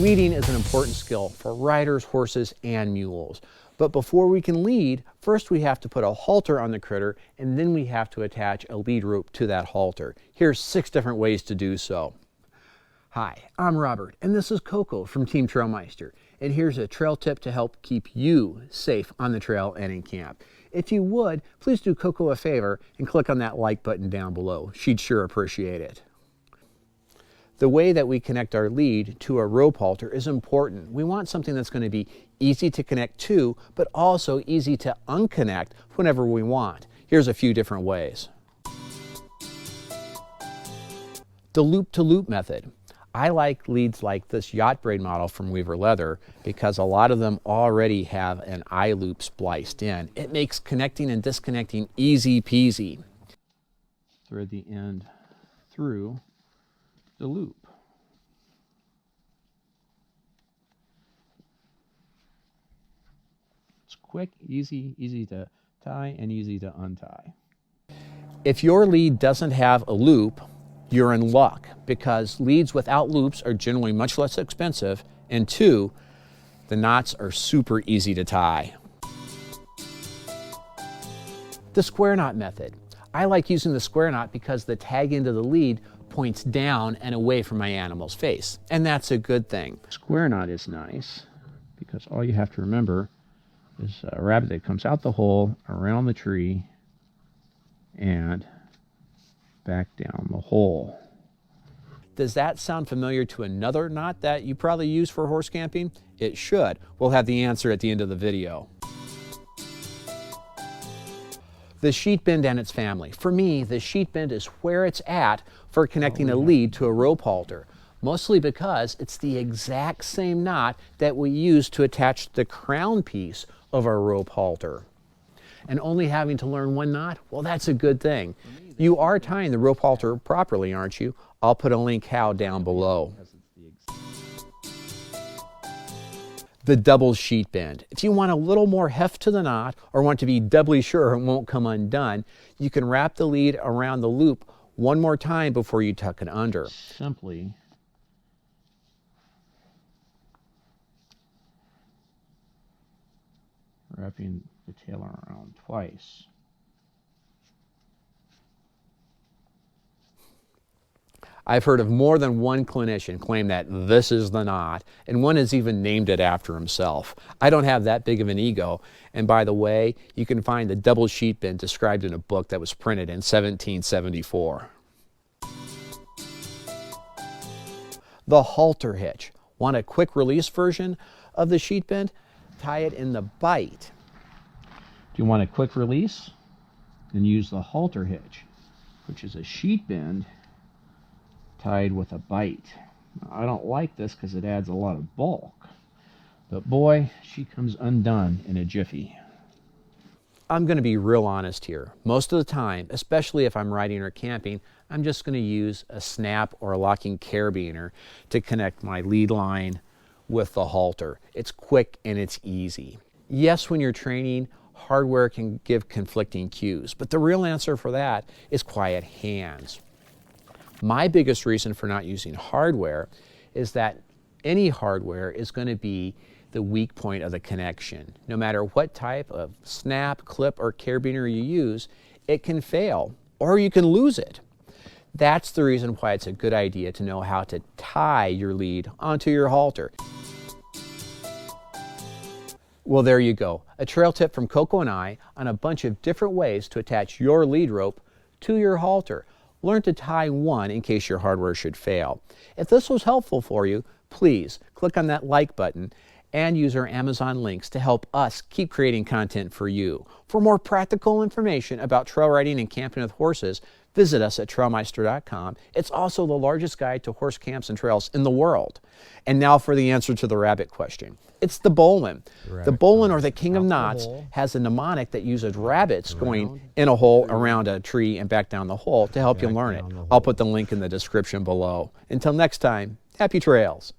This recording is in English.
Leading is an important skill for riders, horses, and mules. But before we can lead, first we have to put a halter on the critter, and then we have to attach a lead rope to that halter. Here's 6 different ways to do so. Hi, I'm Robert, and this is Coco from Team Trailmeister. And here's a trail tip to help keep you safe on the trail and in camp. If you would, please do Coco a favor and click on that like button down below. She'd sure appreciate it. The way that we connect our lead to a rope halter is important. We want something that's going to be easy to connect to, but also easy to unconnect whenever we want. Here's a few different ways. The loop-to-loop method. I like leads like this yacht braid model from Weaver Leather because a lot of them already have an eye loop spliced in. It makes connecting and disconnecting easy peasy. Thread the end through the loop. It's quick, easy to tie and easy to untie. If your lead doesn't have a loop, you're in luck because leads without loops are generally much less expensive, and 2, the knots are super easy to tie. The square knot method. I like using the square knot because the tag end of the lead points down and away from my animal's face, and that's a good thing. Square knot is nice because all you have to remember is a rabbit that comes out the hole, around the tree, and back down the hole. Does that sound familiar to another knot that you probably use for horse camping? It should. We'll have the answer at the end of the video. The sheet bend and its family. For me, the sheet bend is where it's at for connecting a lead to a rope halter, mostly because it's the exact same knot that we use to attach the crown piece of our rope halter. And only having to learn one knot, well, that's a good thing. You are tying the rope halter properly, aren't you? I'll put a link how down below. The double sheet bend. If you want a little more heft to the knot or want to be doubly sure it won't come undone, you can wrap the lead around the loop one more time before you tuck it under. Simply wrapping the tail around twice. I've heard of more than one clinician claim that this is the knot, and one has even named it after himself. I don't have that big of an ego, and by the way, you can find the double sheet bend described in a book that was printed in 1774. The halter hitch. Want a quick release version of the sheet bend? Tie it in the bite. Do you want a quick release? Then use the halter hitch, which is a sheet bend tied with a bite. I don't like this because it adds a lot of bulk, but boy, she comes undone in a jiffy. I'm going to be real honest here. Most of the time, especially if I'm riding or camping, I'm just going to use a snap or a locking carabiner to connect my lead line with the halter. It's quick and it's easy. Yes, when you're training, hardware can give conflicting cues, but the real answer for that is quiet hands. My biggest reason for not using hardware is that any hardware is going to be the weak point of the connection. No matter what type of snap, clip, or carabiner you use, it can fail or you can lose it. That's the reason why it's a good idea to know how to tie your lead onto your halter. Well, there you go. A trail tip from Coco and I on a bunch of different ways to attach your lead rope to your halter. Learn to tie one in case your hardware should fail. If this was helpful for you, please click on that like button and use our Amazon links to help us keep creating content for you. For more practical information about trail riding and camping with horses, visit us at trailmeister.com. It's also the largest guide to horse camps and trails in the world. And now for the answer to the rabbit question. It's the Bolin. The Bolin, or the King of Knots, has a mnemonic that uses rabbits going in a hole, around a tree, and back down the hole to help you learn it. I'll put the link in the description below. Until next time, happy trails.